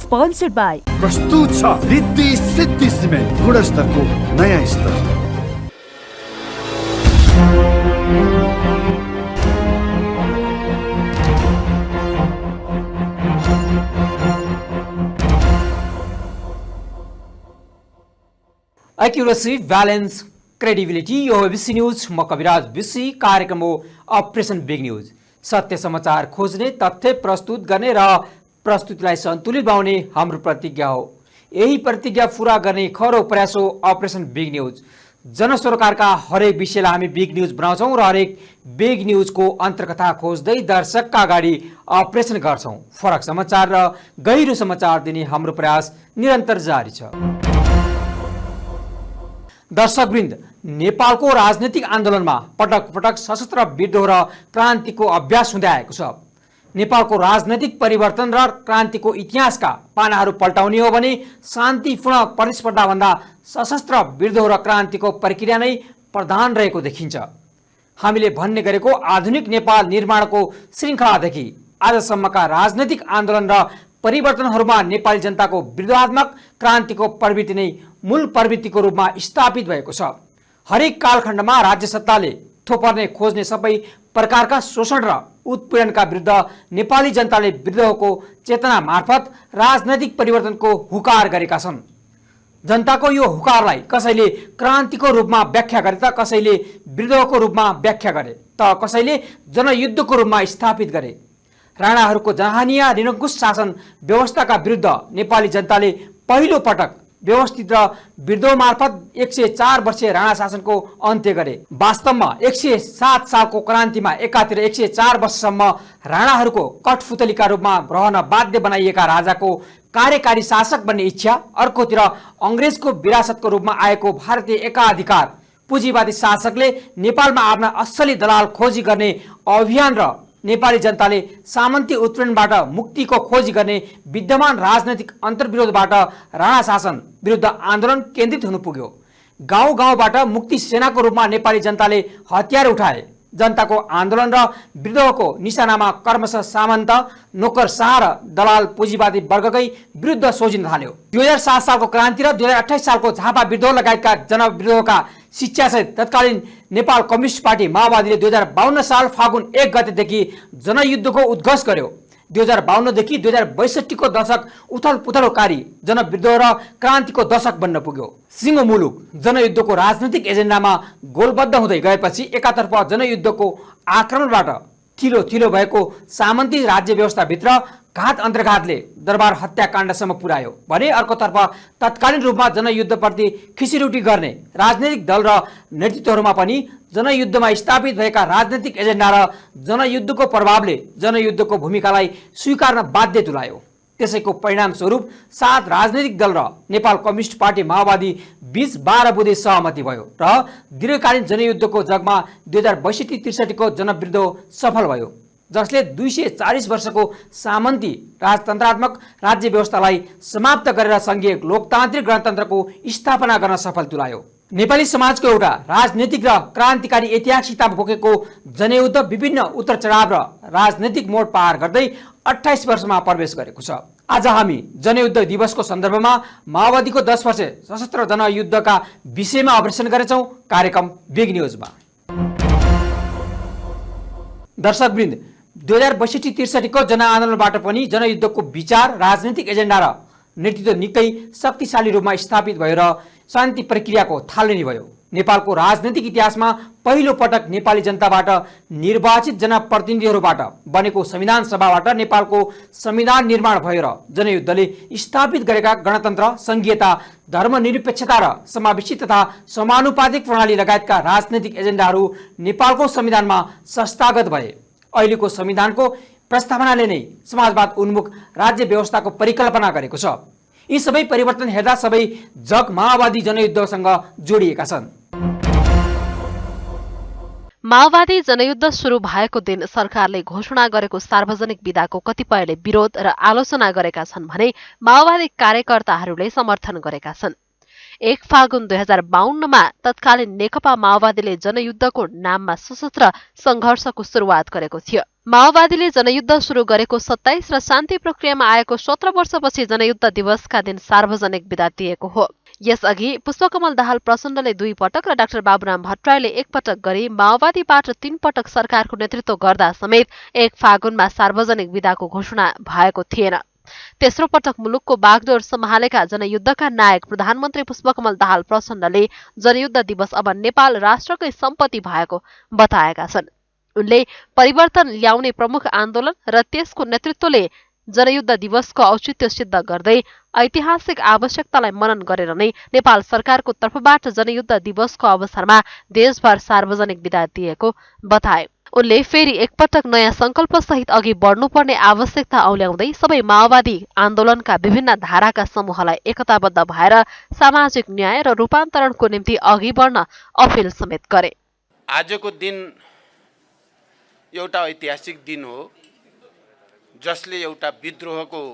Sponsored by प्रस्तुत छ Riddhi Siddhi cement, गुणस्तरको नयाँ स्तर। Accuracy, balance, credibility. यो एबिसी न्यूज, म कविराज विशी। कार्यक्रम हो अपरेसन बिग न्यूज। सत्य समाचार खोज्ने, तथ्य प्रस्तुत गर्ने र प्रस्तुतिलाई सन्तुलित बनाउने हाम्रो प्रतिज्ञा हो। यही प्रतिज्ञा पूरा गर्ने खरो प्रयास हो अपरेसन बिग न्यूज। जनसरोकारका हरेक विषयलाई हामी बिग न्यूज बनाउँछौँ र हरेक बिग न्यूजको अन्तर्कथा खोज्दै दर्शकका अगाडि अपरेसन गर्छौँ। फरक समाचार र गहिरो समाचार दिने हाम्रो प्रयास निरन्तर जारी छ। दर्शकवृन्द, नेपालको राजनीतिक आन्दोलनमा पटक पटक सशस्त्र विद्रोह र क्रान्तिको अभ्यास हुँदै आएको छ। नेपालको राजनैतिक परिवर्तन र क्रान्तिको इतिहासका पानाहरू पल्टाउने हो भने शान्तिपूर्ण प्रतिस्पर्धाभन्दा सशस्त्र विद्रोह र क्रान्तिको प्रक्रिया नै प्रधान रहेको देखिन्छ। हामीले भन्ने गरेको आधुनिक नेपाल निर्माणको श्रृङ्खलादेखि आजसम्मका राजनैतिक आन्दोलन र परिवर्तनहरूमा नेपाली जनताको विरोधात्मक क्रान्तिको प्रवृत्ति नै मूल प्रवृत्तिको रूपमा स्थापित भएको छ। हरेक कालखण्डमा राज्य सत्ताले थोपर्ने खोज्ने सबै प्रकारका शोषण र उत्पीडनका विरुद्ध नेपाली जनताले विद्रोहको चेतना मार्फत राजनैतिक परिवर्तनको हुकार गरेका छन्। जनताको यो हुकारलाई कसैले क्रान्तिको रूपमा व्याख्या गरे त कसैले विद्रोहको रूपमा व्याख्या गरे त कसैले जनयुद्धको रूपमा स्थापित गरे। राणाहरूको जहानिया निरङ्कुश शासन व्यवस्थाका विरुद्ध नेपाली जनताले पहिलो पटक व्यवस्थित र विद्रोह मार्फत 104 वर्षीय राणा शासनको अन्त्य गरे। वास्तवमा 107 सालको क्रान्तिमा एकातिर 104 वर्षसम्म राणाहरूको कठपुतलीका रूपमा रहन बाध्य बनाइएका राजाको कार्यकारी शासक बन्ने इच्छा, अर्कोतिर अङ्ग्रेजको विरासतको रूपमा आएको भारतीय एकाधिकार पुँजीवादी शासकले नेपालमा आफ्ना असली दलाल खोजी गर्ने अभियान र नेपाली जनताले सामन्ती उत्पीडनबाट मुक्तिको खोजी गर्ने विद्यमान राजनैतिक अन्तर्विरोधबाट राणा शासन विरुद्ध आन्दोलन केन्द्रित हुनु पुग्यो। गाउँ गाउँबाट मुक्ति सेनाको रूपमा नेपाली जनताले हतियार उठाए। जनताको आन्दोलन र विद्रोहको निशानामा कर्मश सामन्त, नोकरशाह र दलाल पुँजीवादी वर्गकै विरुद्ध सोझिन थाल्यो। 2007 सालको क्रान्ति र 2028 सालको झापा विद्रोह लगायतका जनविद्रोहका शिक्षासहित तत्कालीन नेपाल कम्युनिस्ट पार्टी माओवादीले 2052 साल फागुन 1 गतेदेखि जनयुद्धको उद्घोष गर्यो। 2052 देखि 2062 को दशक उथल पुथलकारी जनविद्रोह र क्रान्तिको दशक बन्न पुग्यो। सिंह मुलुक जनयुद्धको राजनैतिक एजेन्डामा गोलबद्ध हुँदै गएपछि एकातर्फ जनयुद्धको आक्रमणबाट थिलो थिलो भएको सामन्ती राज्य व्यवस्थाभित्र घात अन्तर्घातले दरबार हत्याकाण्डसम्म पुर्यायो भने अर्कोतर्फ तत्कालीन रूपमा जनयुद्धप्रति खिसिरुटी गर्ने राजनैतिक दल र नेतृत्वहरूमा पनि जनयुद्धमा स्थापित भएका राजनैतिक एजेन्डा र जनयुद्धको प्रभावले जनयुद्धको भूमिकालाई स्वीकार्न बाध्य तुल्यायो। त्यसैको परिणामस्वरूप 7 राजनैतिक दल र नेपाल कम्युनिस्ट पार्टी माओवादी बीच 12 बुँदे सहमति भयो र दीर्घकालीन जनयुद्धको जगमा 2062-63 को जनविद्रोह सफल भयो, जसले 240 वर्षको सामन्ती राजतन्त्रात्मक राज्य व्यवस्थालाई समाप्त गरेर सङ्घीय लोकतान्त्रिक गणतन्त्रको स्थापना गर्न सफल तुल्यायो। नेपाली समाजको एउटा राजनीतिक र क्रान्तिकारी ऐतिहासिकता बोकेको जनयुद्ध विभिन्न उतार चढाव र राजनैतिक मोड पार गर्दै 28 वर्षमा प्रवेश गरेको छ। आज हामी जनयुद्ध दिवसको सन्दर्भमा माओवादीको 10 वर्ष सशस्त्र जनयुद्धका विषयमा अपरेसन गरेछौँ कार्यक्रम बिग न्यूजमा। दर्शकवृन्द, 2062-63 को जनआन्दोलनबाट पनि जनयुद्धको विचार, राजनीतिक एजेन्डा र नेतृत्व निकै शक्तिशाली रूपमा स्थापित भयो र शान्ति प्रक्रियाको थालनी भयो। नेपालको राजनैतिक इतिहासमा पहिलो पटक नेपाली जनताबाट निर्वाचित जनप्रतिनिधिहरूबाट बनेको संविधान सभाबाट नेपालको संविधान निर्माण भयो र जनयुद्धले स्थापित गरेका गणतन्त्र, संघीयता, धर्मनिरपेक्षता र समावेशी तथा समानुपातिक प्रणाली लगायतका राजनैतिक एजेन्डाहरू नेपालको संविधानमा संस्थागत भए। अहिलेको संविधानको प्रस्तावनाले नै समाजवाद उन्मुख राज्य व्यवस्थाको परिकल्पना गरेको छ। यी सबै परिवर्तन हेर्दा सबै जग माओवादी जनयुद्धसँग जोडिएका छन्। माओवादी जनयुद्ध सुरु भएको दिन सरकारले घोषणा गरेको सार्वजनिक विदाको कतिपयले विरोध र आलोचना गरेका छन् भने माओवादी कार्यकर्ताहरूले समर्थन गरेका छन्। 1 फागुन 2052 तत्कालीन नेकपा माओवादीले जनयुद्धको नाममा सशस्त्र संघर्षको सुरुवात गरेको थियो। माओवादीले जनयुद्ध सुरु गरेको 27 र शान्ति प्रक्रियामा आएको 17 वर्षपछि जनयुद्ध दिवसका दिन सार्वजनिक बिदा दिएको हो। यसअघि पुष्पकमल दाहाल प्रचण्डले 2 पटक र डाक्टर बाबुराम भट्टराईले 1 पटक गरी माओवादीबाट 3 पटक सरकारको नेतृत्व गर्दा समेत 1 फागुनमा सार्वजनिक बिदाको घोषणा भएको थिएन। तेस्रो पटक मुलुकको बागडोर सम्हालेका जनयुद्धका नायक प्रधानमन्त्री पुष्पकमल दाहाल प्रचण्डले जनयुद्ध दिवस अब नेपाल राष्ट्रकै सम्पत्ति भएको बताएका छन्। उनले परिवर्तन ल्याउने प्रमुख आन्दोलन र त्यसको नेतृत्वले जनयुद्ध दिवसको औचित्य सिद्ध गर्दै ऐतिहासिक आवश्यकतालाई मनन गरेर नै नेपाल सरकारको तर्फबाट जनयुद्ध दिवसको अवसरमा देशभर सार्वजनिक बिदा दिएको बताए। उनले फेरि एकपटक नयाँ संकल्पसहित अघि बढ्नुपर्ने आवश्यकता औल्याउँदै सबै माओवादी आन्दोलनका विभिन्न धाराका समूहलाई एकताबद्ध भएर सामाजिक न्याय र रूपान्तरणको निम्ति अघि बढ्न अपिल समेत गरे। आजको दिन एउटा ऐतिहासिक दिन हो जसले एउटा विद्रोहको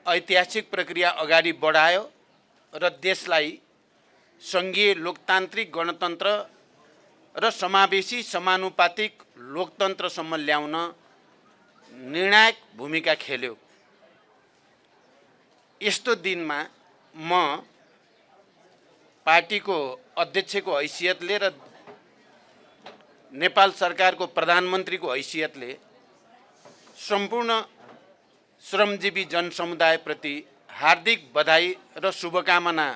ऐतिहासिक प्रक्रिया अगाडि बढायो र देशलाई सङ्घीय लोकतान्त्रिक गणतन्त्र र समावेशी समानुपातिक लोकतन्त्रसम्म ल्याउन निर्णायक भूमिका खेल्यो। यस्तो दिनमा म पार्टीको अध्यक्षको हैसियतले र नेपाल सरकारको प्रधानमन्त्रीको हैसियतले सम्पूर्ण श्रमजीवी जनसमुदायप्रति हार्दिक बधाई र शुभकामना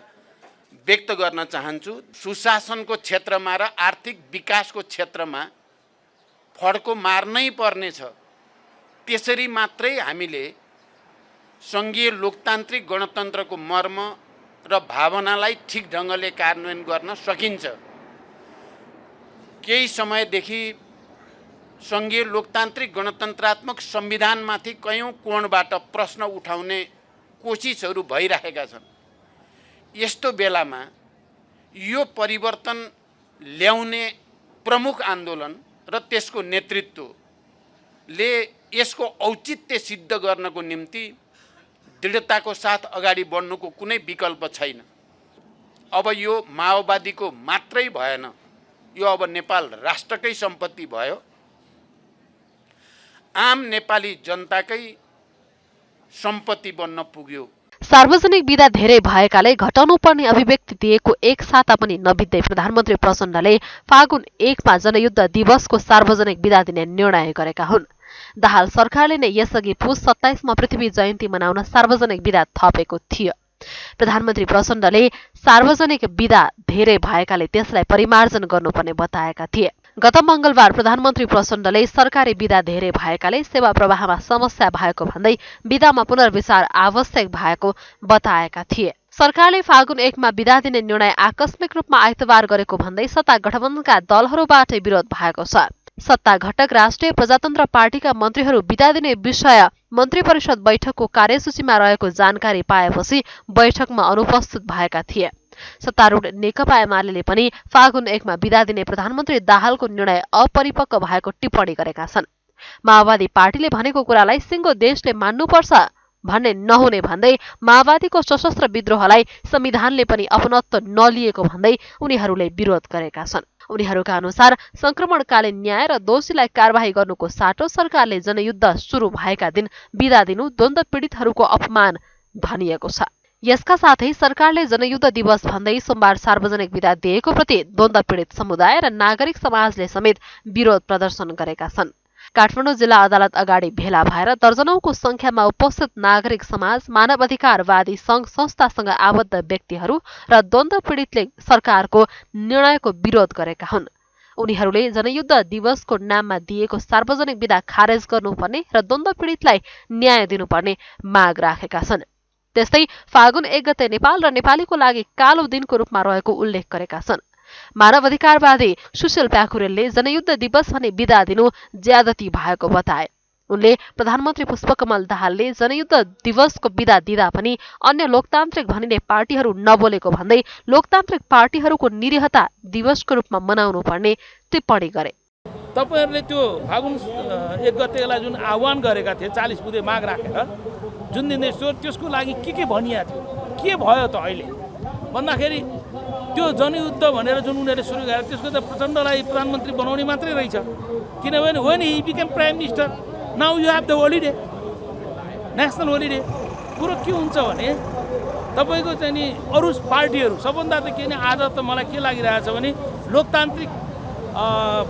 व्यक्त गर्न चाहन्छु। सुशासनको क्षेत्रमा र आर्थिक विकासको क्षेत्रमा फड्को मार्नै पर्नेछ। त्यसरी मात्रै हामीले सङ्घीय लोकतान्त्रिक गणतन्त्रको मर्म र भावनालाई ठिक ढङ्गले कार्यान्वयन गर्न सकिन्छ। केही समयदेखि सङ्घीय लोकतान्त्रिक गणतन्त्रात्मक संविधानमाथि कयौं कोणबाट प्रश्न उठाउने कोसिसहरू भइरहेका छन्। यस्तो बेलामा यो परिवर्तन ल्याउने प्रमुख आन्दोलन र त्यसको नेतृत्वले यसको औचित्य सिद्ध गर्नको निम्ति दृढताको साथ अगाडि बढ्नुको कुनै विकल्प छैन। अब यो माओवादीको मात्रै भएन, यो अब नेपाल राष्ट्रकै सम्पत्ति भयो। आम नेपाली जनताकै सम्पत्ति बन्न पुग्यो। सार्वजनिक बिदा धेरै भएकाले घटाउनु पर्ने अभिव्यक्ति दिएको एक साता पनि नबित्दै प्रधानमन्त्री प्रचण्डले फागुन 1 मा जनयुद्ध दिवसको सार्वजनिक बिदा दिने निर्णय गरेका हुन्। दाहाल सरकारले नै यसअघि पुस 27 मा पृथ्वी जयन्ती मनाउन सार्वजनिक बिदा थपेको थियो। प्रधानमन्त्री प्रचण्डले सार्वजनिक बिदा धेरै भएकाले त्यसलाई परिमार्जन गर्नुपर्ने बताएका थिए। गत मंगलबार प्रधानमन्त्री प्रचण्डले सरकारी बिदा धेरै भएकाले सेवा प्रवाहमा समस्या भएको भन्दै बिदामा पुनर्विचार आवश्यक भएको बताएका थिए। सरकारले फागुन 1 मा बिदा दिने निर्णय आकस्मिक रूपमा आइतबार गरेको भन्दै सत्ता गठबन्धनका दलहरूबाट विरोध भएको छ। सत्ता घटक राष्ट्रिय प्रजातन्त्र पार्टीका मन्त्रीहरू बिदा दिने विषय मन्त्री परिषद बैठकको कार्यसूचीमा रहेको जानकारी पाएपछि बैठकमा अनुपस्थित भएका थिए। सत्तारूढ नेकपा एमाले पनि फागुन 1 मा बिदा दिने प्रधानमन्त्री दाहालको निर्णय अपरिपक्व भएको टिप्पणी गरेका छन्। माओवादी पार्टीले भनेको कुरालाई सिङ्गो देशले मान्नुपर्छ भन्ने नहुने भन्दै माओवादीको सशस्त्र विद्रोहलाई संविधानले पनि अपनत्व नलिएको भन्दै उनीहरूले विरोध गरेका छन्। उनीहरूका अनुसार संक्रमणकालीन न्याय र दोषीलाई कारबाही गर्नुको साटो सरकारले जनयुद्ध सुरु भएका दिन बिदा दिनु द्वन्द्व पीडितहरूको अपमान भनिएको छ। यसका साथै सरकारले जनयुद्ध दिवस भन्दै सोमबार सार्वजनिक बिदा दिएको प्रति द्वन्द्व पीडित समुदाय र नागरिक समाजले समेत विरोध प्रदर्शन गरेका छन्। काठमाडौँ जिल्ला अदालत अगाडि भेला भएर दर्जनौंको संख्यामा उपस्थित नागरिक समाज, मानवाधिकारवादी संघ संस्थासँग आबद्ध व्यक्तिहरू र द्वन्द्व पीडितले सरकारको निर्णयको विरोध गरेका हुन्। उनीहरूले जनयुद्ध दिवसको नाममा दिएको सार्वजनिक बिदा खारेज गर्नुपर्ने र द्वन्द्व पीडितलाई न्याय दिनुपर्ने माग राखेका छन्। त्यस्तै फागुन 1 गते नेपाल र नेपालीको लागि कालो दिनको रूपमा रहेको उल्लेख गरेका छन्। मानवाधिकारवादी सुशील प्याकुरेलले जनयुद्ध दिवस भने बिदा दिनु ज्यादती भएको बताए। उनले प्रधानमन्त्री पुष्पकमल दाहालले जनयुद्ध दिवसको बिदा दिँदा पनि अन्य लोकतान्त्रिक भनिने पार्टीहरू नबोलेको भन्दै लोकतान्त्रिक पार्टीहरूको निरीहता दिवसको रूपमा मनाउनु पर्ने टिप्पणी गरे। तपाईहरुले त्यो फागुन 1 गतेलाई जुन आह्वान गरेका थिए 40 बुँदे माग राखेर जुन निर्देश थियो त्यसको लागि के भनिया थियो, के भयो त अहिले भन्दाखेरि त्यो जनयुद्ध भनेर जुन उनीहरूले सुरु गरे त्यसको त प्रचण्डलाई प्रधानमन्त्री बनाउने मात्रै रहेछ। किनभने when he became prime minister now you have the holiday, national holiday. कुरो के हुन्छ भने तपाईँको चाहिँ नि अरू पार्टीहरू सबभन्दा त के नि आज त मलाई के लागिरहेछ भने लोकतान्त्रिक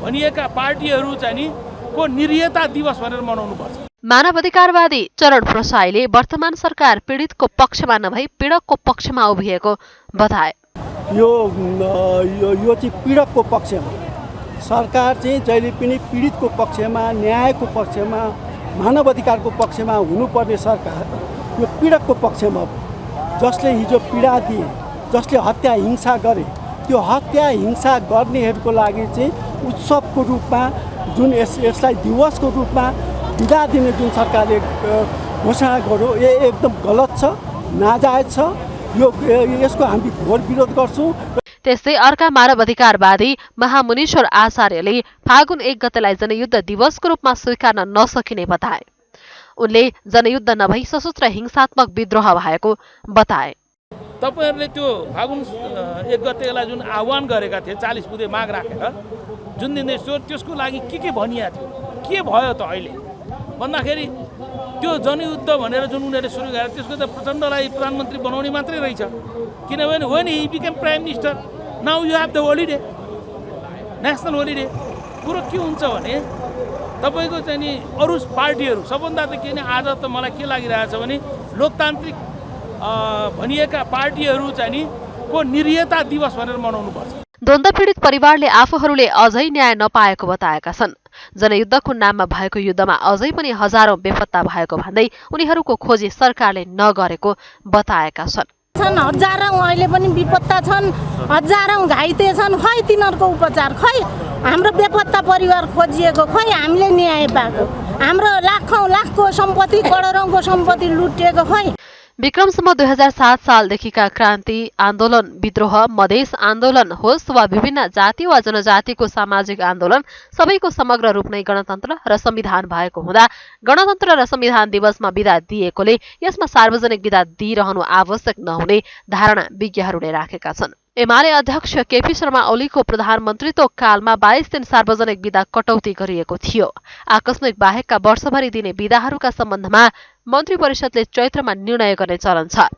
भनिएका पार्टीहरू चाहिँ नि को निर्यता दिवस भनेर मनाउनुपर्छ। मानव अधिकारवादी चरण प्रसाईले वर्तमान सरकार पीडितको पक्षमा नभई पीडकको पक्षमा उभिएको बताए। यो चाहिँ पीडकको पक्षमा, सरकार चाहिँ जहिले पनि पीडितको पक्षमा, न्यायको पक्षमा, मानव अधिकारको पक्षमा हुनुपर्ने सरकार यो पीडकको पक्षमा हो। जसले हिजो पीडा दिए, जसले हत्या हिंसा गरे, त्यो हत्या हिंसा गर्नेहरूको लागि चाहिँ उत्सवको रूपमा जुन यसलाई दिवसको रूपमा बिदा दिने जुन सरकारले घोषणा गर्यो यो एकदम गलत छ, नाजायज छ। यसको हामी घोर विरोध गर्छौँ। त्यस्तै अर्का मानव अधिकारवादी महामुनीश्वर आचार्यले फागुन 1 गतेलाई जनयुद्ध दिवसको रूपमा स्वीकार्न नसकिने बताए। उनले जनयुद्ध नभई सशस्त्र हिंसात्मक विद्रोह भएको बताए। तपाईहरुले त्यो फागुन 1 गतेलाई जुन आह्वान गरेका थिए 40 बुँदे माग राखेर जुन दिन त्यसको लागि के भनिया थियो, के भयो त अहिले भन्दाखेरि त्यो जनयुद्ध भनेर जुन उनीहरूले सुरु गरे त्यसको त प्रचण्डलाई प्रधानमन्त्री बनाउने मात्रै रहेछ। किनभने when he became prime minister now you have the holiday, national holiday. कुरो के हुन्छ भने तपाईँको चाहिँ नि अरू पार्टीहरू सबभन्दा त के नि आज त मलाई के लागिरहेछ भने लोकतान्त्रिक भनिएका पार्टीहरू चाहिँ नि को निर्यता दिवस भनेर मनाउनुपर्छ। द्वन्द्व पीडित परिवारले आफूहरूले अझै न्याय नपाएको बताएका छन्। जनयुद्धको नाममा भएको युद्धमा अझै पनि हजारौं बेपत्ता भएको भन्दै उनीहरूको खोजी सरकारले नगरेको बताएका छन्। हजारौं अहिले पनि बेपत्ता छन्, हजारौं घाइते छन्। खै तिनीहरूको उपचार, खै हाम्रो बेपत्ता परिवार खोजिएको, खै हामीले न्याय पाएको, हाम्रो लाखौं सम्पत्ति करोडौंको सम्पत्ति लुटिएको, खै। विक्रमसम्म 2007 सालदेखिका क्रान्ति आन्दोलन, विद्रोह, मधेस आन्दोलन होस् वा विभिन्न जाति वा जनजातिको सामाजिक आन्दोलन, सबैको समग्र रूप नै गणतन्त्र र संविधान भएको हुँदा गणतन्त्र र संविधान दिवसमा बिदा दिएकोले यसमा सार्वजनिक बिदा दिइरहनु आवश्यक नहुने धारणा विज्ञहरूले राखेका छन्। एमाले अध्यक्ष केपी शर्मा ओलीको प्रधानमन्त्रीत्व कालमा 22 दिन सार्वजनिक बिदा कटौती गरिएको थियो। आकस्मिक बाहेकका वर्षभरि दिने बिदाहरूका सम्बन्धमा मन्त्री परिषदले चैत्रमा निर्णय गर्ने चलन छ।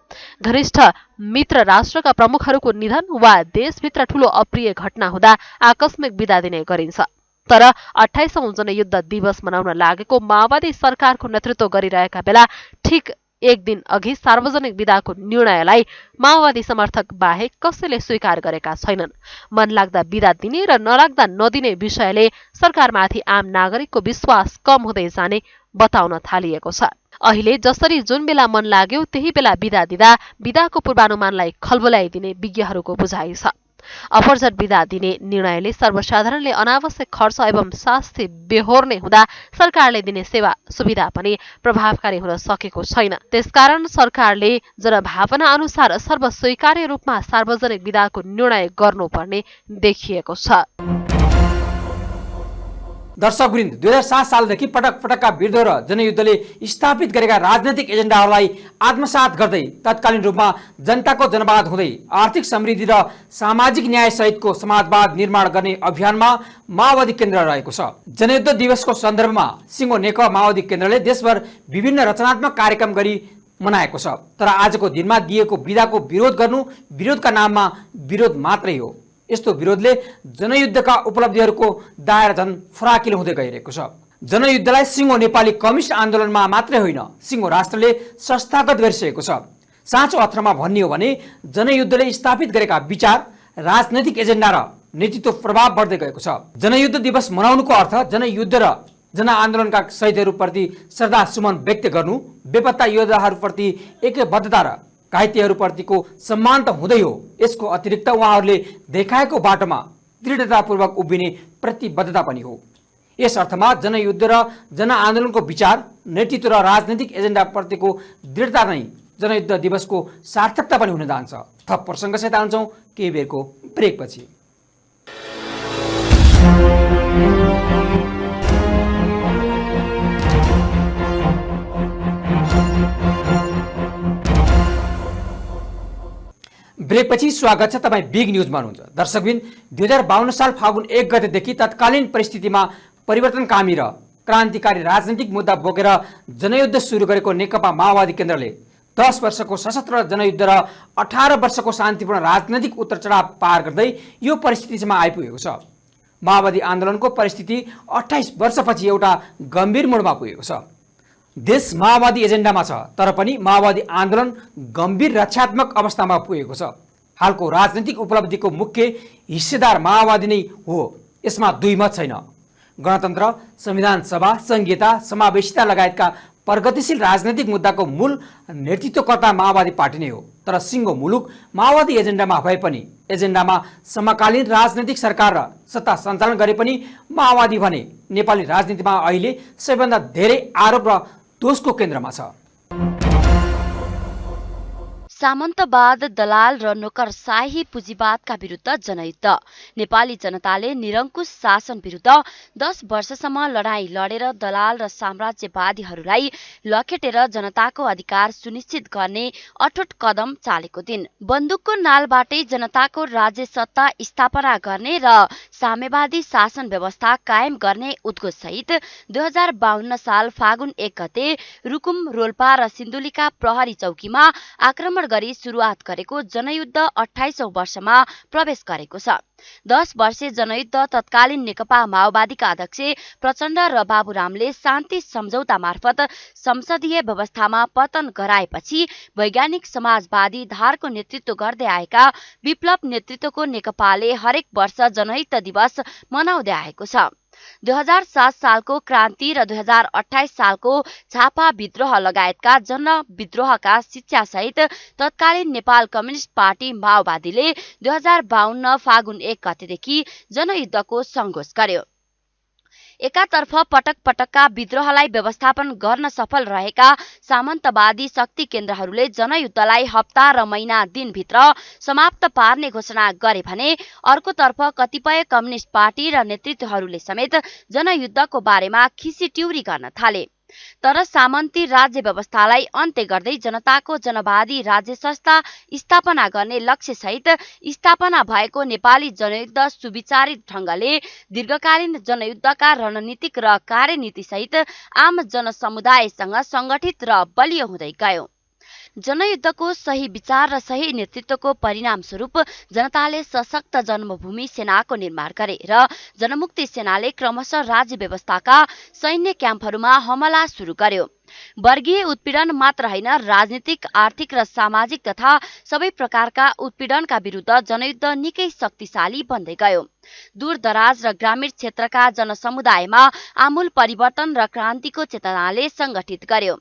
घनिष्ठ मित्र राष्ट्रका प्रमुखहरूको निधन वा देशभित्र ठूलो अप्रिय घटना हुँदा आकस्मिक बिदा दिने गरिन्छ। तर 28औं जनयुद्ध दिवस मनाउन लागेको माओवादी सरकारको नेतृत्व गरिरहेका बेला ठिक एक दिन अघि सार्वजनिक बिदाको निर्णयलाई माओवादी समर्थक बाहेक कसैले स्वीकार गरेका छैनन्। मन लाग्दा बिदा दिने र नलाग्दा नदिने विषयले सरकारमाथि आम नागरिकको विश्वास कम हुँदै जाने बताउन थालिएको छ। अहिले जसरी जुन बेला मन लाग्यो त्यही बेला बिदा दिँदा बिदाको पूर्वानुमानलाई खलबलाइदिने विज्ञहरूको बुझाइ छ। अपरझट बिदा दिने निर्णयले सर्वसाधारणले अनावश्यक खर्च एवं शास्ति बेहोर्ने हुँदा सरकारले दिने सेवा सुविधा पनि प्रभावकारी हुन सकेको छैन। त्यसकारण सरकारले जनभावना अनुसार सर्वस्वीकार्य रूपमा सार्वजनिक बिदाको निर्णय गर्नुपर्ने देखिएको छ। दर्शकवृन्द, 2007 सालदेखि पटक पटकका विद्रोह र जनयुद्धले स्थापित गरेका राजनैतिक एजेन्डाहरूलाई आत्मसात गर्दै तत्कालीन रूपमा जनताको जनवाद हुँदै आर्थिक समृद्धि र सामाजिक न्याय सहितको समाजवाद निर्माण गर्ने अभियानमा माओवादी केन्द्र रहेको छ। जनयुद्ध दिवसको सन्दर्भमा सिङ्गो नेकपा माओवादी केन्द्रले देशभर विभिन्न रचनात्मक कार्यक्रम गरी मनाएको छ। तर आजको दिनमा दिएको बिदाको विरोध गर्नु विरोधका नाममा विरोध मात्रै हो। यस्तो विरोधले जनयुद्धका उपलब्धिहरूको दायरा झन फराकिलो हुँदै गइरहेको छ। जनयुद्धलाई सिङ्गो नेपाली कम्युनिस्ट आन्दोलनमा मात्रै होइन, सिङ्गो राष्ट्रले संस्थागत गरिसकेको छ। साँचो अर्थमा भन्ने हो भने जनयुद्धले स्थापित गरेका विचार, राजनैतिक एजेन्डा र नेतृत्व प्रभाव बढ्दै गएको छ। जनयुद्ध दिवस मनाउनुको अर्थ जनयुद्ध र जनआन्दोलनका शहीदहरूप्रति श्रद्धा सुमन व्यक्त गर्नु, बेपत्ता योद्धाहरूप्रति एकबद्धता र घाइतेहरूप्रतिको सम्मान त हुँदै हो, यसको अतिरिक्त उहाँहरूले देखाएको बाटोमा दृढतापूर्वक उभिने प्रतिबद्धता पनि हो। यस अर्थमा जनयुद्ध र जनआन्दोलनको विचार, नेतृत्व र राजनैतिक एजेन्डाप्रतिको दृढता नै जनयुद्ध दिवसको सार्थकता पनि हुन जान्छ। थप प्रसङ्गसहित आउँछौँ केही बेरको ब्रेकपछि। ब्रेकपछि स्वागत छ। तपाईँ बिग न्युजमा हुनुहुन्छ। दर्शकबिन, 2052 साल फागुन 1 गतेदेखि तत्कालीन परिस्थितिमा परिवर्तनकामी र क्रान्तिकारी राजनीतिक मुद्दा बोकेर जनयुद्ध सुरु गरेको नेकपा माओवादी केन्द्रले 10 वर्षको सशस्त्र जनयुद्ध र 18 वर्षको शान्तिपूर्ण राजनैतिक उत्तरचढाव पार गर्दै यो परिस्थितिसम्म आइपुगेको छ। माओवादी आन्दोलनको परिस्थिति 28 वर्षपछि एउटा गम्भीर मोडमा पुगेको छ। देश माओवादी एजेन्डामा छ, तर पनि माओवादी आन्दोलन गम्भीर रक्षात्मक अवस्थामा पुगेको छ। हालको राजनीतिक उपलब्धिको मुख्य हिस्सेदार माओवादी नै हो, यसमा दुई मत छैन। गणतन्त्र, संविधान सभा, संघीयता, समावेशिता लगायतका प्रगतिशील राजनैतिक मुद्दाको मूल नेतृत्वकर्ता माओवादी पार्टी नै हो। तर सिङ्गो मुलुक माओवादी एजेन्डामा भए पनि, एजेन्डामा समकालीन राजनैतिक सरकार र सत्ता सञ्चालन गरे पनि माओवादी भने नेपाली राजनीतिमा अहिले सबैभन्दा धेरै आरोप र दोषको केन्द्रमा छ। सामन्तवाद, दलाल र नोकरशाही पुँजीवादका विरुद्ध जनयुद्ध। नेपाली जनताले निरङ्कुश शासन विरुद्ध 10 वर्षसम्म लडाईँ लडेर दलाल र साम्राज्यवादीहरूलाई लखेटेर जनताको अधिकार सुनिश्चित गर्ने अठोट कदम चालेको दिन। बन्दुकको नालबाटै जनताको राज्य सत्ता स्थापना गर्ने र साम्यवादी शासन व्यवस्था कायम गर्ने उद्घोषसहित 2052 साल फागुन 1 गते रुकुम, रोल्पा र सिन्धुलीका प्रहरी चौकीमा आक्रमण गरी सुरुवात गरेको जनयुद्ध 28औं वर्षमा प्रवेश गरेको छ। 10 वर्षे जनयुद्ध तत्कालीन नेकपा माओवादीका अध्यक्ष प्रचण्ड र बाबुरामले शान्ति सम्झौता मार्फत संसदीय व्यवस्थामा पतन गराएपछि वैज्ञानिक समाजवादी धारको नेतृत्व गर्दै आएका विप्लव नेतृत्वको नेकपाले हरेक वर्ष जनयुद्ध दिवस मनाउँदै आएको छ। 2007 सालको क्रान्ति र 2028 सालको झापा विद्रोह लगायतका जनविद्रोहका शिक्षासहित तत्कालीन नेपाल कम्युनिस्ट पार्टी माओवादीले 2052 फागुन 1 गतेदेखि जनयुद्धको सङ्घोष गर्यो। एकातर्फ पटक पटकका विद्रोहलाई व्यवस्थापन गर्न सफल रहेका सामन्तवादी शक्ति केन्द्रहरूले जनयुद्धलाई हप्ता र महिना दिनभित्र समाप्त पार्ने घोषणा गरे भने अर्कोतर्फ कतिपय कम्युनिस्ट पार्टी र नेतृत्वहरूले समेत जनयुद्धको बारेमा खिसीट्युरी गर्न थाले। तर सामन्ती राज्य व्यवस्थालाई अन्त्य गर्दै जनताको जनवादी राज्य संस्था स्थापना गर्ने लक्ष्यसहित स्थापना भएको नेपाली जनयुद्ध सुविचारित ढङ्गले दीर्घकालीन जनयुद्धका रणनीतिक र कार्यनीतिसहित आम जनसमुदायसँग सङ्गठित र बलियो हुँदै गयो। जनयुद्धको सही विचार र सही नेतृत्वको परिणामस्वरूप जनताले सशक्त जन्मभूमि सेनाको निर्माण गरे र जनमुक्ति सेनाले क्रमशः राज्य व्यवस्थाका सैन्य क्याम्पहरूमा हमला सुरु गर्यो। वर्गीय उत्पीडन मात्र होइन, राजनीतिक, आर्थिक र सामाजिक तथा सबै प्रकारका उत्पीडनका विरुद्ध जनयुद्ध निकै शक्तिशाली बन्दै गयो। दूरदराज र ग्रामीण क्षेत्रका जनसमुदायमा आमूल परिवर्तन र क्रान्तिको चेतनाले सङ्गठित गर्यो।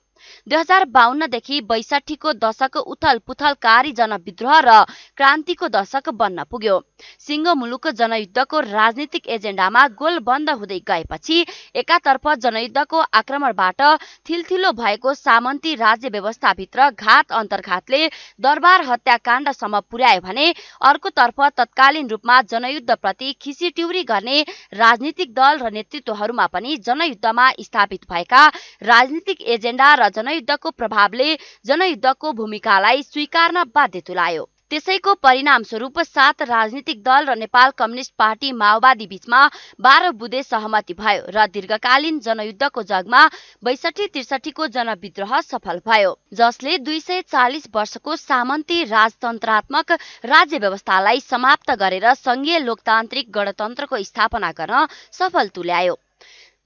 2052 देखि 62 को दशक उथल पुथलकारी जनविद्रोह र क्रान्तिको दशक बन्न पुग्यो। सिङ्गो मुलुक जनयुद्धको राजनीतिक एजेन्डामा गोलबन्द हुँदै गएपछि एकातर्फ जनयुद्धको आक्रमणबाट थिलथिलो भएको सामन्ती राज्य व्यवस्थाभित्र घात अन्तर्घातले दरबार हत्याकाण्डसम्म पुर्यायो भने अर्कोतर्फ तत्कालीन रूपमा जनयुद्धप्रति खिसीट्युरी गर्ने राजनीतिक दल र नेतृत्वहरूमा पनि जनयुद्धमा स्थापित भएका राजनीतिक एजेन्डा र जनयुद्धको प्रभावले जनयुद्धको भूमिकालाई स्वीकार्न बाध्य तुल्यायो। त्यसैको परिणामस्वरूप 7 राजनीतिक दल र नेपाल कम्युनिस्ट पार्टी माओवादी बीचमा 12 बुँदे सहमति भयो र दीर्घकालीन जनयुद्धको जगमा 62-63 को जनविद्रोह सफल भयो, जसले 240 वर्षको सामन्ती राजतन्त्रात्मक राज्य व्यवस्थालाई समाप्त गरेर संघीय लोकतान्त्रिक गणतन्त्रको स्थापना गर्न सफल तुल्यायो।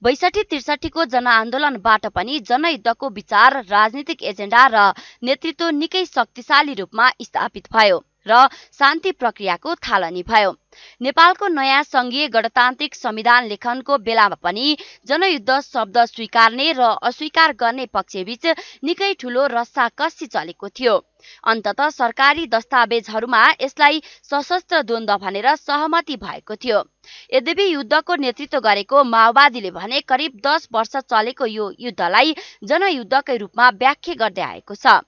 62-63 को जनआन्दोलनबाट पनि जनयुद्धको विचार, राजनीतिक एजेन्डा र नेतृत्व निकै शक्तिशाली रूपमा स्थापित भयो र शान्ति प्रक्रियाको थालनी भयो। नेपालको नयाँ संघीय गणतान्त्रिक संविधान लेखनको बेलामा पनि जनयुद्ध शब्द स्वीकार्ने र अस्वीकार गर्ने पक्षबीच निकै ठूलो रस्साकस्सी चलेको थियो। अन्ततः सरकारी दस्तावेजहरूमा यसलाई सशस्त्र द्वन्द्व भनेर सहमति भएको थियो। यद्यपि युद्धको नेतृत्व गरेको माओवादीले भने करिब 10 वर्ष चलेको यो युद्धलाई जनयुद्धकै रूपमा व्याख्या गर्दै आएको छ।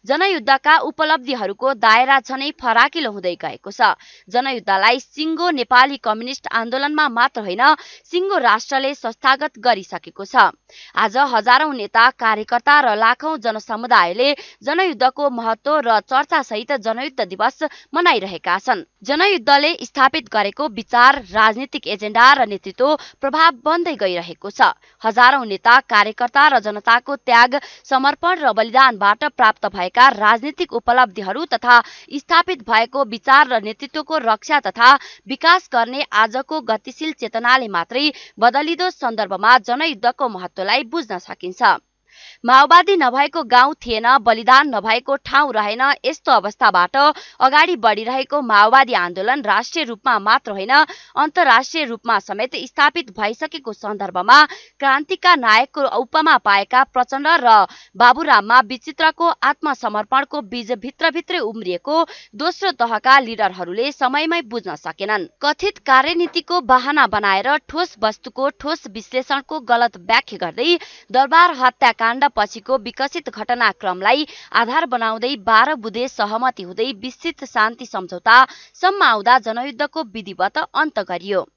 जनयुद्धका उपलब्धिहरूको दायरा झनै फराकिलो हुँदै गएको छ। जनयुद्धलाई सिङ्गो नेपाली कम्युनिस्ट आन्दोलनमा मात्र होइन, सिङ्गो राष्ट्रले संस्थागत गरिसकेको छ। आज हजारौं नेता, कार्यकर्ता र लाखौं जनसमुदायले जनयुद्धको महत्त्व र चर्चासहित जनयुद्ध दिवस मनाइरहेका छन्। जनयुद्धले स्थापित गरेको विचार, राजनीतिक एजेन्डा र नेतृत्व प्रभाव बन्दै गइरहेको छ। हजारौं नेता, कार्यकर्ता र जनताको त्याग, समर्पण र बलिदानबाट प्राप्त भएका राजनीतिक उपलब्धिहरू तथा स्थापित भएको विचार र नेतृत्वको रक्षा तथा विकास गर्ने आजको गतिशील चेतनाले मात्रै बदलिदो सन्दर्भमा जनयुद्धको महत्त्वलाई बुझ्न सकिन्छ। माओवादी नभएको गाउँ थिएन, बलिदान नभएको ठाउँ रहेन। यस्तो अवस्थाबाट अगाडि बढिरहेको माओवादी आन्दोलन राष्ट्रिय रूपमा मात्र होइन, अन्तर्राष्ट्रिय रूपमा समेत स्थापित भइसकेको सन्दर्भमा क्रान्तिका नायकको उपमा पाएका प्रचण्ड र बाबुराममा विचित्रको आत्मसमर्पणको बीज भित्रभित्रै उम्रिएको दोस्रो तहका लिडरहरूले समयमै बुझ्न सकेनन्। कथित कार्यनीतिको बहाना बनाएर ठोस वस्तुको ठोस विश्लेषणको गलत व्याख्या गर्दै दरबार हत्याकाण्ड पछिको विकसित घटनाक्रमलाई आधार बनाउँदै 12 बुँदे सहमति हुँदै विस्तृत शान्ति सम्झौता सम्म आउँदा जनयुद्धको विधिवत अन्त गरियो।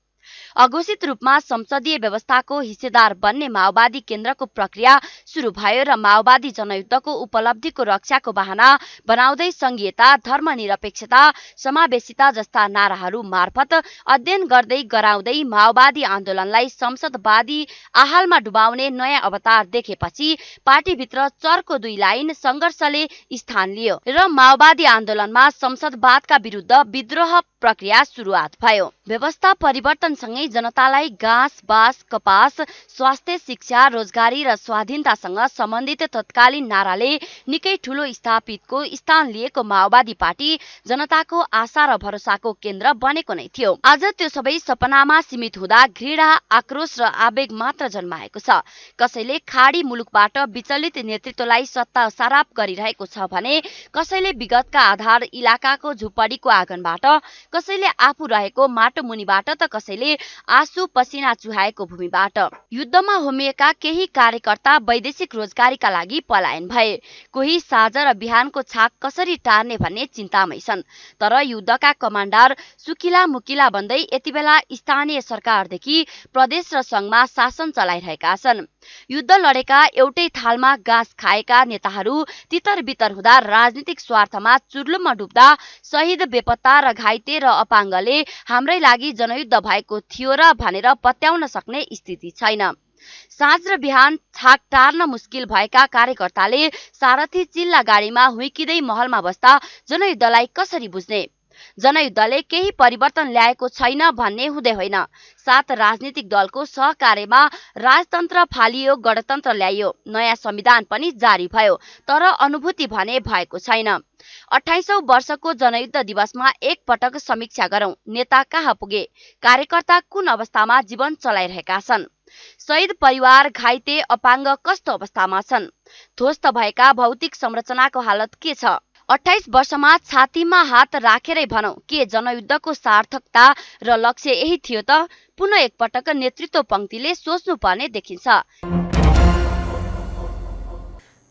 अघोषित रूपमा संसदीय व्यवस्थाको हिस्सेदार बन्ने माओवादी केन्द्रको प्रक्रिया सुरु भयो र माओवादी जनयुद्धको उपलब्धिको रक्षाको बहाना बनाउँदै संघीयता, धर्मनिरपेक्षता, समावेशिता जस्ता नाराहरू मार्फत अध्ययन गर्दै गराउँदै माओवादी आन्दोलनलाई संसदवादी आहालमा डुबाउने नयाँ अवतार देखेपछि पार्टीभित्र चर्को 2 लाइन संघर्षले स्थान लियो र माओवादी आन्दोलनमा संसदवादका विरुद्ध विद्रोह प्रक्रिया सुरुवात भयो। व्यवस्था परिवर्तनसँगै जनतालाई घाँस, बाँस, कपास, स्वास्थ्य, शिक्षा, रोजगारी र स्वाधीनतासँग सम्बन्धित तत्कालीन नाराले निकै ठूलो स्थापितको स्थान लिएको माओवादी पार्टी जनताको आशा र भरोसाको केन्द्र बनेको नै थियो। आज त्यो सबै सपनामा सीमित हुँदा घृणा, आक्रोश र आवेग मात्र जन्माएको छ। कसैले खाडी मुलुकबाट विचलित नेतृत्वलाई सत्ता सराप गरिरहेको छ भने कसैले विगतका आधार इलाकाको झुपडीको आँगनबाट, कसैले आफू रहेको माटो मुनिबाट त कसैले आँसु पसिना चुहाएको भूमिबाट। युद्धमा होमिएका केही कार्यकर्ता वैदेशिक रोजगारीका लागि पलायन भए, कोही साँझ र बिहानको छाक कसरी टार्ने भन्ने चिन्तामै छन्। तर युद्धका कमान्डर सुकिला मुकिला बन्दै यति बेला स्थानीय सरकारदेखि प्रदेश र संघमा शासन चलाइरहेका छन्। युद्ध लडेका, एउटै थालमा घाँस खाएका नेताहरू तितर बितर हुँदा राजनीतिक स्वार्थमा चुर्लुममा डुब्दा शहीद, बेपत्ता र घाइते र अपाङ्गले हाम्रै लागि जनयुद्ध भएको थियो र भनेर पत्याउन सक्ने स्थिति छैन। साँझ र बिहान छाक टार्न मुस्किल भएका कार्यकर्ताले सारथी चिल्ला गाडीमा हुइकिँदै महलमा बस्दा जनयुद्धलाई कसरी बुझ्ने? जनयुद्धले केही परिवर्तन ल्याएको छैन भन्ने हुँदै होइन। 7 राजनीतिक दलको सहकार्यमा राजतन्त्र फालियो, गणतन्त्र ल्याइयो, नयाँ संविधान पनि जारी भयो, तर अनुभूति भने भएको छैन। 28औं वर्षको जनयुद्ध दिवसमा एक पटक समीक्षा गरौं। नेता कहाँ पुगे? कार्यकर्ता कुन अवस्थामा जीवन चलाइरहेका छन्? शहीद परिवार, घाइते, अपाङ्ग कस्तो अवस्थामा छन्? ध्वस्त भएका भौतिक संरचनाको हालत के छ? 28 वर्षमा छातीमा हात राखेरै भनौं के जनयुद्धको सार्थकता र लक्ष्य यही थियो त? पुनः एकपटक नेतृत्व पंक्तिले सोच्नुपर्ने देखिन्छ।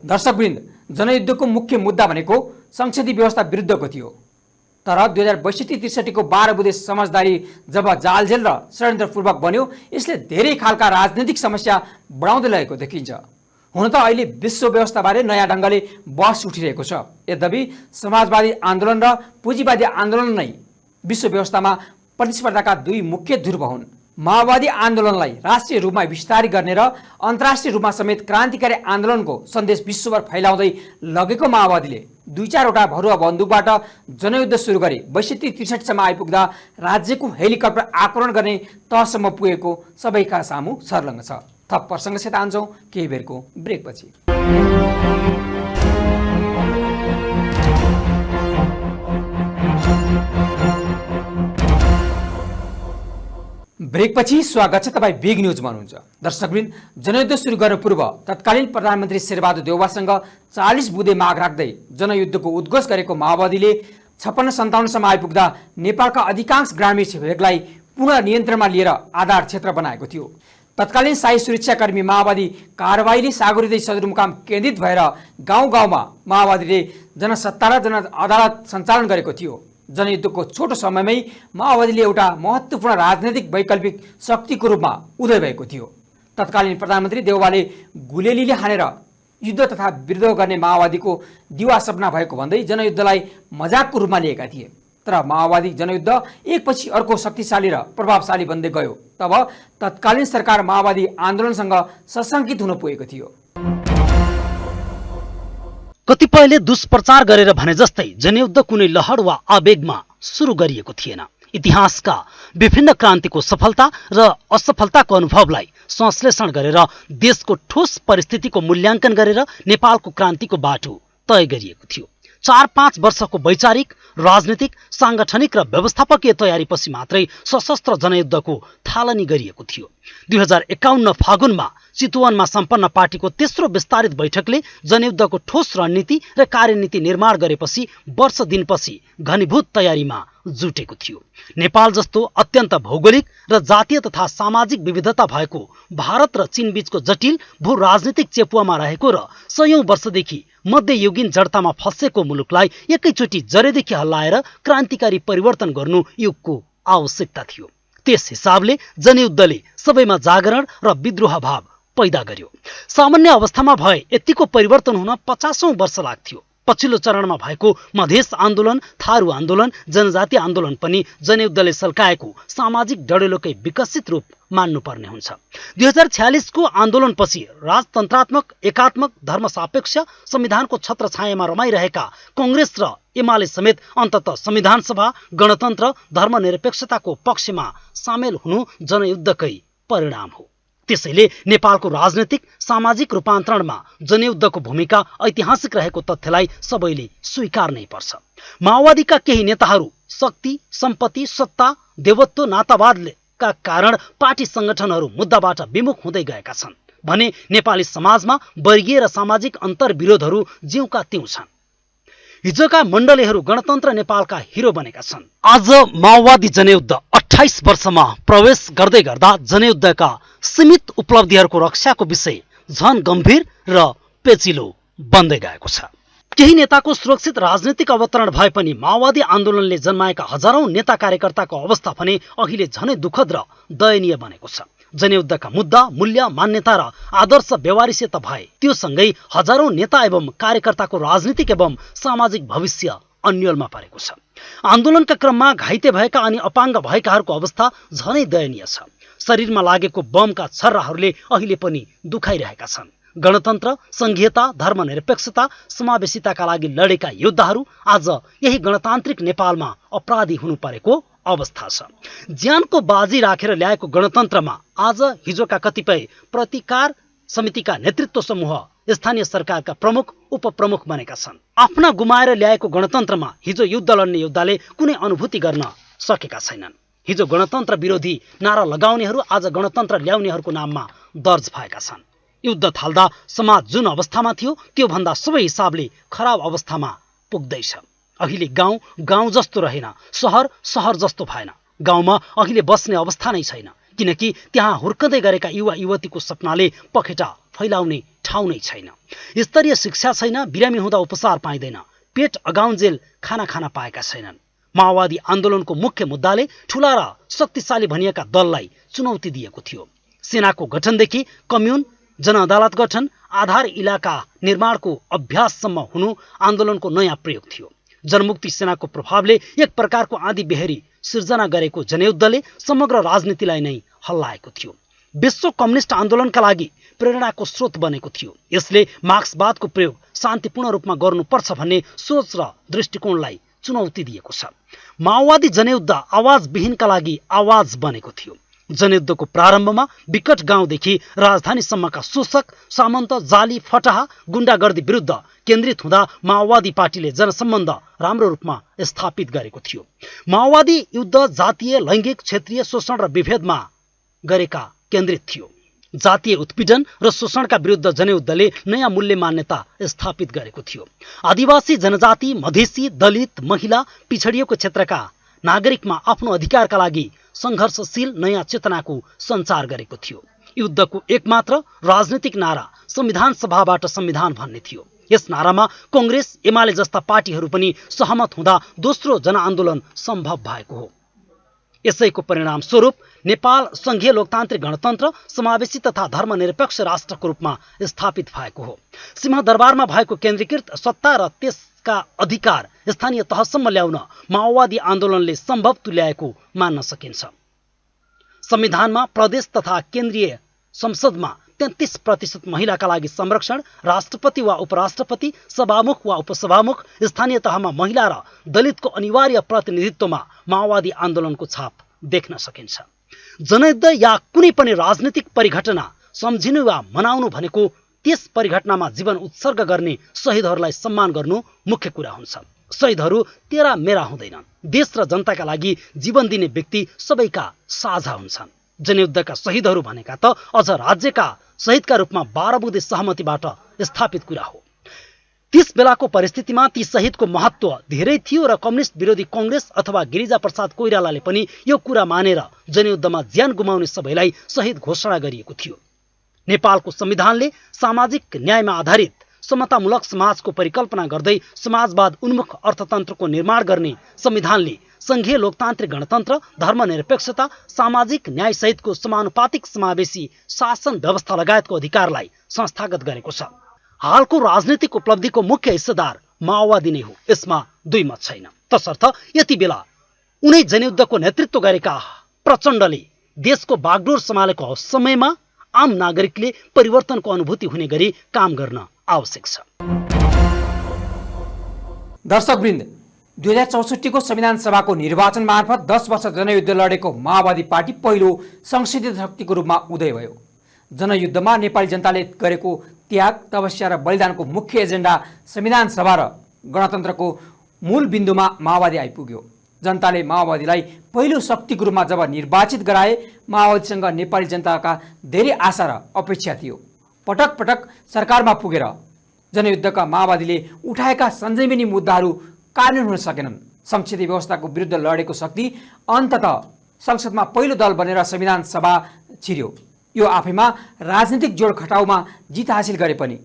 दर्शकवृन्द, जनयुद्धको मुख्य मुद्दा भनेको संसदीय व्यवस्था विरुद्धको थियो। तर 2062-63 को 12 बुँदे समझदारी जब जालझेल र षड्यन्त्रपूर्वक बन्यो, यसले धेरै खालका राजनीतिक समस्या बढाउँदै लगेको देखिन्छ। हुन त अहिले विश्व व्यवस्थाबारे नयाँ ढङ्गले बहस उठिरहेको छ। यद्यपि समाजवादी आन्दोलन र पुँजीवादी आन्दोलन नै विश्व व्यवस्थामा प्रतिस्पर्धाका 2 मुख्य ध्रुव हुन्। माओवादी आन्दोलनलाई राष्ट्रिय रूपमा विस्तारित गर्ने र अन्तर्राष्ट्रिय रूपमा समेत क्रान्तिकारी आन्दोलनको सन्देश विश्वभर फैलाउँदै लगेको माओवादीले 2-4 वटा भरुवा बन्दुकबाट जनयुद्ध सुरु गरी 62-63 सम्म आइपुग्दा राज्यको हेलिकप्टर आक्रमण गर्ने तहसम्म पुगेको सबैका सामु सर्लङ्ग छ। थप प्रसङ्गसित आन्छौँ केही बेरको ब्रेकपछि। ब्रेकपछि स्वागत छ। तपाईँ बिग न्युजमा हुनुहुन्छ। दर्शकवृन्द, जनयुद्ध सुरु गर्न पूर्व तत्कालीन प्रधानमन्त्री शेरबहादुर देउवासँग 40 बुँदे माग राख्दै जनयुद्धको उद्घोष गरेको माओवादीले 56-57 सम्म आइपुग्दा नेपालका अधिकांश ग्रामीण भेगलाई पुनः नियन्त्रणमा लिएर आधार क्षेत्र बनाएको थियो। तत्कालीन शाही सुरक्षाकर्मी माओवादी कारबाहीले सागरदी सदरमुकाम केन्द्रित भएर गाउँ गाउँमा माओवादीले जनसत्ता र जन अदालत सञ्चालन गरेको थियो। जनयुद्धको छोटो समयमै माओवादीले एउटा महत्त्वपूर्ण राजनैतिक वैकल्पिक शक्तिको रूपमा उदय भएको थियो। तत्कालीन प्रधानमन्त्री देउवाले गुलेलीले हानेर युद्ध तथा विद्रोह गर्ने माओवादीको दिवा सपना भएको भन्दै जनयुद्धलाई मजाकको रूपमा लिएका थिए। तर माओवादी जनयुद्ध एकपछि अर्को शक्तिशाली र प्रभावशाली बन्दै गयो। तब तत्कालीन सरकार माओवादी आन्दोलनसँग सशङ्कित हुन पुगेको थियो। कतिपयले दुष्प्रचार गरेर भने जस्तै जनयुद्ध कुनै लहर वा आवेगमा सुरु गरिएको थिएन। इतिहासका विभिन्न क्रान्तिको सफलता र असफलताको अनुभवलाई संश्लेषण गरेर देशको ठोस परिस्थितिको मूल्याङ्कन गरेर नेपालको क्रान्तिको बाटो तय गरिएको थियो। 4-5 वर्षको वैचारिक, राजनीतिक, साङ्गठनिक र व्यवस्थापकीय तयारीपछि मात्रै सशस्त्र जनयुद्धको थालनी गरिएको थियो। 2051 फागुनमा चितवनमा सम्पन्न पार्टीको तेस्रो विस्तारित बैठकले जनयुद्धको ठोस रणनीति र कार्यनीति निर्माण गरेपछि वर्ष दिनपछि घनीभूत तयारीमा जुटेको थियो। नेपाल जस्तो अत्यन्त भौगोलिक र जातीय तथा सामाजिक विविधता भएको भारत र चीन बीचको जटिल भू राजनीतिक चेपुवामा रहेको र सयौं वर्षदेखि मध्ययुगीन जडतामा फँसेको मुलुकलाई एकैचोटि जरेदेखि हल्लाएर क्रान्तिकारी परिवर्तन गर्नु युगको आवश्यकता थियो। त्यस हिसाबले जनयुद्धले सबैमा जागरण र विद्रोह भाव पैदा गर्यो। सामान्य अवस्थामा भए यतिको परिवर्तन हुन 50औं वर्ष लाग्थ्यो। पछिल्लो चरणमा भएको मधेस आन्दोलन, थारू आन्दोलन, जनजाति आन्दोलन पनि जनयुद्धले सल्काएको सामाजिक डडेलोकै विकसित रूप मान्नुपर्ने हुन्छ। 2046 को आन्दोलनपछि राजतन्त्रात्मक, एकात्मक, धर्मसापेक्ष संविधानको छत्रछायामा रमाइरहेका कांग्रेस र एमाले समेत अन्ततः संविधान सभा, गणतन्त्र, धर्मनिरपेक्षताको पक्षमा सामेल हुनु जनयुद्धकै परिणाम हो। त्यसैले नेपालको राजनीतिक, सामाजिक रूपान्तरणमा जनयुद्धको भूमिका ऐतिहासिक रहेको तथ्यलाई सबैले स्वीकार्नै पर्छ। माओवादीका केही नेताहरू शक्ति, सम्पत्ति, सत्ता, देवत्व, नातावादका कारण पार्टी संगठनहरू मुद्दाबाट विमुख हुँदै गएका छन् भने नेपाली समाजमा वर्गीय र सामाजिक अन्तर्विरोधहरू ज्यूका त्यों छन्। हिजोका मण्डलीहरू गणतन्त्र नेपालका हिरो बनेका छन्। आज माओवादी जनयुद्ध 28 वर्षमा प्रवेश गर्दै गर्दा जनयुद्धका सीमित उपलब्धिहरूको रक्षाको विषय झन गम्भीर र पेचिलो बन्दै गएको छ। केही नेताको सुरक्षित राजनीतिक अवतरण भए पनि माओवादी आन्दोलनले जन्माएका हजारौं नेता कार्यकर्ताको अवस्था भने अहिले झनै दुःखद र दयनीय बनेको छ। जनयुद्धका मुद्दा, मूल्य, मान्यता र आदर्श व्यवहारिकता भए त्यो सँगै हजारौं नेता एवं कार्यकर्ताको राजनीतिक एवं सामाजिक भविष्य अन्यलमा परेको छ। आन्दोलनका क्रममा घाइते भएका अनि अपाङ्ग भएकाहरूको अवस्था झनै दयनीय छ। शरीरमा लागेको बमका छर्राहरूले अहिले पनि दुखाइरहेका छन्। गणतन्त्र, संघीयता, धर्मनिरपेक्षता, समावेशिताका लागि लडेका योद्धाहरू आज यही गणतान्त्रिक नेपालमा अपराधी हुनु परेको अवस्था छ। ज्यानको बाजी राखेर ल्याएको गणतन्त्रमा आज हिजोका कतिपय प्रतिकार समितिका नेतृत्व समूह स्थानीय सरकारका प्रमुख, उपप्रमुख बनेका छन्। आफ्ना गुमाएर ल्याएको गणतन्त्रमा हिजो युद्ध लड्ने योद्धाले कुनै अनुभूति गर्न सकेका छैनन्। हिजो गणतन्त्र विरोधी नारा लगाउनेहरू आज गणतन्त्र ल्याउनेहरूको नाममा दर्ज भएका छन्। युद्ध थाल्दा समाज जुन अवस्थामा थियो त्यो भन्दा सबै हिसाबले खराब अवस्थामा पुग्दैछ। अहिले गाउँ गाउँ जस्तो रहेन, शहर शहर जस्तो भएन। गाउँमा अहिले बस्ने अवस्था नै छैन, किनकि त्यहाँ हुर्कँदै गरेका युवा युवतीको सपनाले पखेटा फैलाउने ठाउँ नै छैन। स्तरीय शिक्षा छैन, बिरामी हुँदा उपचार पाइँदैन, पेट अगाउन्जेल खाना खान पाएका छैनन्। माओवादी आन्दोलनको मुख्य मुद्दाले ठूला र शक्तिशाली भनिएका दललाई चुनौती दिएको थियो। सेनाको गठनदेखि कम्युन, जनअदालत गठन, आधार इलाका निर्माणको अभ्याससम्म हुनु आन्दोलनको नयाँ प्रयोग थियो। जनमुक्ति सेनाको प्रभावले एक प्रकारको आँधी बेहेरी सिर्जना गरेको जनयुद्धले समग्र राजनीतिलाई नै हल्लाएको थियो। विश्व कम्युनिस्ट आन्दोलनका लागि प्रेरणाको स्रोत बनेको थियो। यसले मार्क्सवादको प्रयोग शान्तिपूर्ण रूपमा गर्नुपर्छ भन्ने सोच र दृष्टिकोणलाई चुनौती दिएको छ। माओवादी जनयुद्ध आवाजविहीनका लागि आवाज बनेको थियो। जनयुद्धको प्रारम्भमा विकट गाउँदेखि राजधानीसम्मका शोषक, सामन्त, जाली, फटाहा, गुण्डागर्दी विरुद्ध केन्द्रित हुँदा माओवादी पार्टीले जनसम्बन्ध राम्रो रूपमा स्थापित गरेको थियो। माओवादी युद्ध जातीय, लैङ्गिक, क्षेत्रीय शोषण र विभेदमा गरेका केन्द्रित थियो। जातीय उत्पीडन र शोषणका विरुद्ध जनयुद्धले नयाँ मूल्य मान्यता स्थापित गरेको थियो। आदिवासी, जनजाति, मधेसी, दलित, महिला, पिछडिएको क्षेत्रका नागरिकमा आफ्नो अधिकारका लागि सङ्घर्षशील नयाँ चेतनाको सञ्चार गरेको थियो। युद्धको एकमात्र राजनीतिक नारा संविधान सभाबाट संविधान भन्ने थियो। यस नारामा कांग्रेस एमाले जस्ता पार्टीहरू पनि सहमत हुँदा दोस्रो जनआन्दोलन सम्भव भएको हो। यसैको परिणाम स्वरूप नेपाल संघीय लोकतान्त्रिक गणतन्त्र समावेशी तथा धर्मनिरपेक्ष राष्ट्रको रूपमा स्थापित भएको हो। सिंहदरबारमा भएको केन्द्रीकृत सत्ता र त्यसका अधिकार स्थानीय तहसम्म ल्याउन माओवादी आन्दोलनले सम्भव तुल्याएको मान्न सकिन्छ। संविधानमा प्रदेश तथा केन्द्रीय संसदमा 33% महिलाका लागि संरक्षण, राष्ट्रपति वा उपराष्ट्रपति, सभामुख वा उपसभामुख, स्थानीय तहमा महिला र दलितको अनिवार्य प्रतिनिधित्वमा माओवादी आन्दोलनको छाप देख्न सकिन्छ। जनयुद्ध या कुनै पनि राजनीतिक परिघटना सम्झिनु वा मनाउनु भनेको त्यस परिघटनामा जीवन उत्सर्ग गर्ने शहीदहरूलाई सम्मान गर्नु मुख्य कुरा हुन्छ। शहीदहरू तेरा मेरा हुँदैनन्। देश र जनताका लागि जीवन दिने व्यक्ति सबैका साझा हुन्छन्। जनयुद्धका शहीदहरू भनेका त अझ राज्यका शहीदका रूपमा 12 बुँदे सहमतिबाट स्थापित कुरा हो। त्यस बेलाको परिस्थितिमा ती शहीदको महत्त्व धेरै थियो र कम्युनिस्ट विरोधी कांग्रेस अथवा गिरिजा प्रसाद कोइरालाले पनि यो कुरा मानेर जनयुद्धमा ज्यान गुमाउने सबैलाई शहीद घोषणा गरिएको थियो। नेपालको संविधानले सामाजिक न्यायमा आधारित समतामूलक समाजको परिकल्पना गर्दै समाजवाद उन्मुख अर्थतन्त्रको निर्माण गर्ने संविधानले संघीय लोकतान्त्रिक गणतन्त्र, धर्मनिरपेक्षता, सामाजिक न्याय सहितको समानुपातिक समावेशी शासन व्यवस्था लगायतको अधिकारलाई संस्थागत गरेको छ। हालको राजनीतिक उपलब्धिको मुख्य हिस्सेदार माओवादी नै हो, यसमा दुई मत छैन। तसर्थ यति बेला उनै जनयुद्धको नेतृत्व गरेका प्रचण्डले देशको बागडोर सम्हालेको समयमा आम नागरिकले परिवर्तनको अनुभूति हुने गरी काम गर्न आवश्यक छ। दर्शकवृन्द, 2064 को संविधान सभाको निर्वाचन मार्फत 10 वर्ष जनयुद्ध लडेको माओवादी पार्टी पहिलो संसदीय शक्तिको रूपमा उदय भयो। जनयुद्धमा नेपाली जनताले गरेको त्याग, तपस्या र बलिदानको मुख्य एजेन्डा संविधान सभा र गणतन्त्रको मूल बिन्दुमा माओवादी आइपुग्यो। जनताले माओवादीलाई पहिलो शक्तिको रूपमा जब निर्वाचित गराए, माओवादीसँग नेपाली जनताका धेरै आशा र अपेक्षा थियो। पटक पटक सरकारमा पुगेर जनयुद्धका माओवादीले उठाएका सञ्जीवनी मुद्दाहरू कार्यान्वयन हुन सकेनन्। संसदीय व्यवस्थाको विरुद्ध लडेको शक्ति अन्ततः संसदमा पहिलो दल बनेर संविधान सभा छिर्यो। यो आफैमा राजनीतिक जोड खटाउमा जित हासिल गरे पनि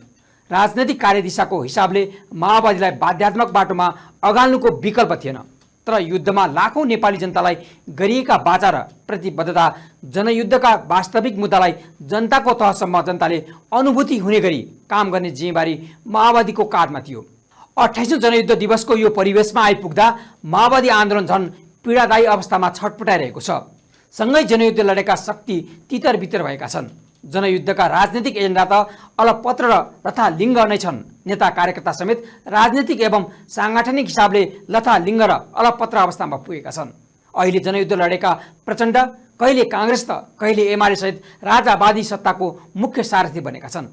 राजनैतिक कार्यदिशाको हिसाबले माओवादीलाई बाध्यात्मक बाटोमा अगाल्नुको विकल्प थिएन। तर युद्धमा लाखौं नेपाली जनतालाई गरिएका बाचा र प्रतिबद्धता, जनयुद्धका वास्तविक मुद्दालाई जनताको तहसम्म जनताले अनुभूति हुने गरी काम गर्ने जिम्मेवारी माओवादीको काँधमा थियो। 28औं जनयुद्ध दिवसको यो परिवेशमा आइपुग्दा माओवादी आन्दोलन झन् पीडादायी अवस्थामा छटपटाइरहेको छ। सँगै जनयुद्ध लडेका शक्ति तितर बितर भएका छन्। जनयुद्धका राजनीतिक एजेन्डा त अलपत्र र लथालिङ्ग नै छन्। नेता कार्यकर्ता समेत राजनीतिक एवं साङ्गठनिक हिसाबले लथालिङ्ग र अलपत्र अवस्थामा पुगेका छन्। अहिले जनयुद्ध लडेका प्रचण्ड कहिले काङ्ग्रेस त कहिले एमाले सहित राजावादी सत्ताको मुख्य सारथी बनेका छन्।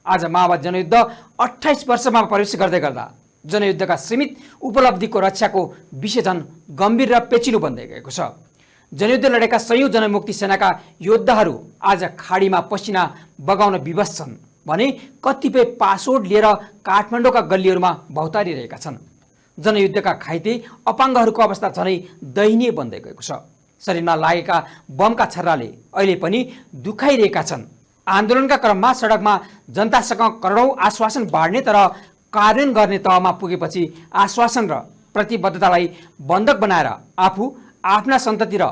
आज माओवादी जनयुद्ध 28 वर्षमा प्रवेश गर्दै गर्दा जनयुद्धका सीमित उपलब्धिको रक्षाको विषय झन् गम्भीर र पेचिलो बन्दै गएको छ। जनयुद्ध लडेका संयुक्त जनमुक्ति सेनाका योद्धाहरू आज खाडीमा पसिना बगाउन विवश छन् भने कतिपय पासपोर्ट लिएर काठमाडौँका गल्लीहरूमा भौतारिरहेका छन्। जनयुद्धका घाइते अपाङ्गहरूको अवस्था झनै दयनीय बन्दै गएको छ। शरीरमा लागेका बमका छर्राले अहिले पनि दुखाइरहेका छन्। आन्दोलनका क्रममा सडकमा जनतासँग करोडौं आश्वासन बाँड्ने तर कार्यान्वयन गर्ने तहमा पुगेपछि आश्वासन र प्रतिबद्धतालाई बन्धक बनाएर आफू, आफ्ना सन्तति र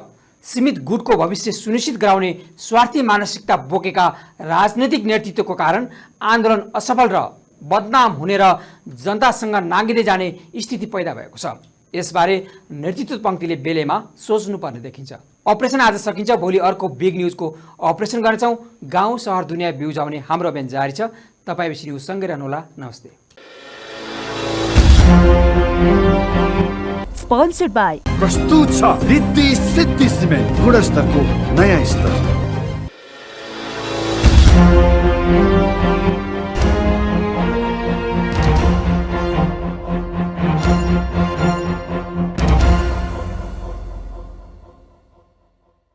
सीमित गुटको भविष्य सुनिश्चित गराउने स्वार्थी मानसिकता बोकेका राजनैतिक नेतृत्वको कारण आन्दोलन असफल र बदनाम हुने र जनतासँग नागिँदै जाने स्थिति पैदा भएको छ। यसबारे नेतृत्व पङ्क्तिले बेलेमा सोच्नुपर्ने देखिन्छ। अपरेसन आज सकिन्छ, भोलि अर्को बिग न्युजको अपरेसन गर्नेछौँ। गाउँ सहर दुनियाँ बिउजाउने हाम्रो अभियान जारी छ। तपाईँ बेसी न्युज सँगै रहनुहोला। नमस्ते। स्पोन्सर्ड बाई प्रस्तुत छ रिद्धि सिद्धि सिमेन्ट, गुणस्तरको नयाँ स्तर।